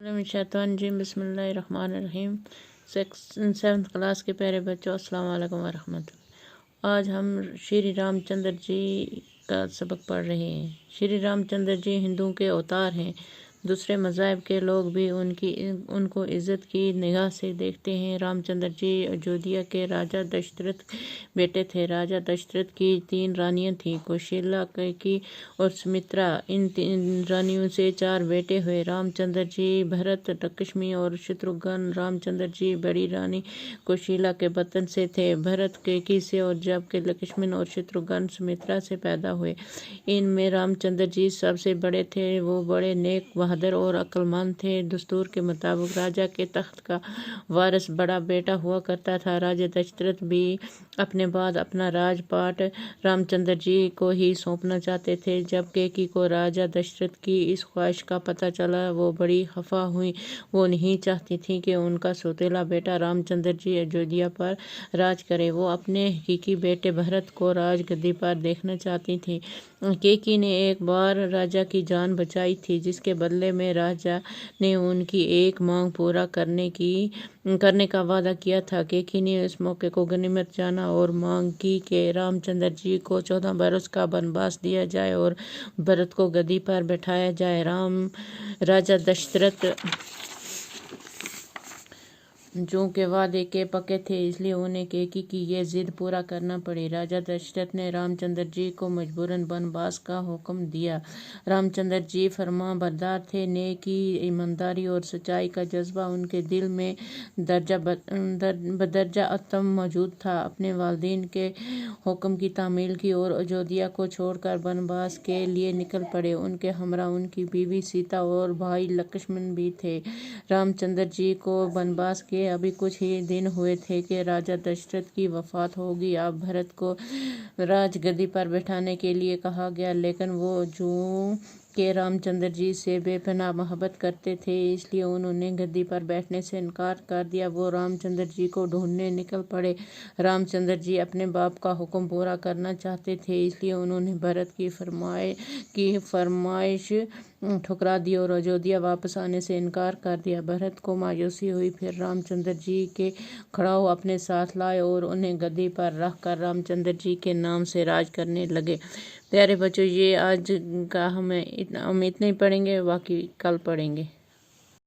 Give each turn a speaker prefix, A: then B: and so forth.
A: जी बिस्मिल्लाहिर्रहमानिर्रहीम। 7th class के प्यारे बच्चों, अस्सलाम वालेकुम वरहमतुल्लाह। आज हम श्री रामचंद्र जी का सबक पढ़ रहे हैं। श्री रामचंद्र जी हिंदुओं के अवतार हैं। दूसरे मज़ाहब के लोग भी उनको इज़्ज़त की निगाह से देखते हैं। रामचंद्र जी अयोध्या के राजा दशरथ बेटे थे। राजा दशरथ की 3 रानियां थीं, कौशल्या, कैकेयी और सुमित्रा। इन 3 रानियों से 4 बेटे हुए, रामचंद्र जी, भरत, लक्ष्मी और शत्रुघ्न। रामचंद्र जी बड़ी रानी कौशल्या के बतन से थे, भरत कैकेयी से, और जबकि लक्ष्मण और शत्रुघ्न सुमित्रा से पैदा हुए। इनमें रामचंद्र जी सबसे बड़े थे। वो बड़े नेक, बहादुर और अक्लमंद थे। दस्तूर के मुताबिक राजा के तख्त का वारिस बड़ा बेटा हुआ करता था। राजा दशरथ भी अपने बाद अपना राजपाट रामचंद्र जी को ही सौंपना चाहते थे। जब कैकेयी को राजा दशरथ की इस ख्वाहिश का पता चला, वो बड़ी खफा हुई। वो नहीं चाहती थी कि उनका सौतेला बेटा रामचंद्र जी अयोध्या पर राज करे। वो अपने हकीकी बेटे भरत को राजगद्दी पर देखना चाहती थी। कैकेयी ने एक बार राजा की जान बचाई थी, जिसके बदले में राजा ने उनकी एक मांग पूरा करने का वादा किया था। कैकेयी ने इस मौके को गनीमत जाना और मांग की कि रामचंद्र जी को 14 बरस का वनवास दिया जाए और भरत को गद्दी पर बैठाया जाए। राजा दशरथ जो के वादे के पक्के थे, इसलिए उन्हें कैकेयी की ये जिद पूरा करना पड़ी। राजा दशरथ ने रामचंद्र जी को मजबूरन वनवास का हुक्म दिया। रामचंद्र जी फरमाबरदार थे। नेकी, ईमानदारी और सच्चाई का जज्बा उनके दिल में बदरजा अतम मौजूद था। अपने वालिदैन के हुक्म की तामील की और अयोध्या को छोड़कर वनवास के लिए निकल पड़े। उनके हमरा उनकी बीवी सीता और भाई लक्ष्मण भी थे। रामचंद्र जी को वनवास के अभी कुछ ही दिन हुए थे कि राजा दशरथ की वफात हो गई। अब भरत को राजगद्दी पर बैठाने के लिए कहा गया, लेकिन वो जो के रामचंद्र जी से बेपनाह मोहब्बत करते थे, इसलिए उन्होंने गद्दी पर बैठने से इनकार कर दिया। वो रामचंद्र जी को ढूंढने निकल पड़े। रामचंद्र जी अपने बाप का हुक्म पूरा करना चाहते थे, इसलिए उन्होंने भरत की फरमाइश ठुकरा दी और अयोध्या वापस आने से इनकार कर दिया। भरत को मायूसी हुई। फिर रामचंद्र जी के खड़ाऊ अपने साथ लाए और उन्हें गद्दी पर रख कर रामचंद्र जी के नाम से राज करने लगे। प्यारे बच्चों, ये आज का हम इतना ही पढ़ेंगे, बाकी कल पढ़ेंगे।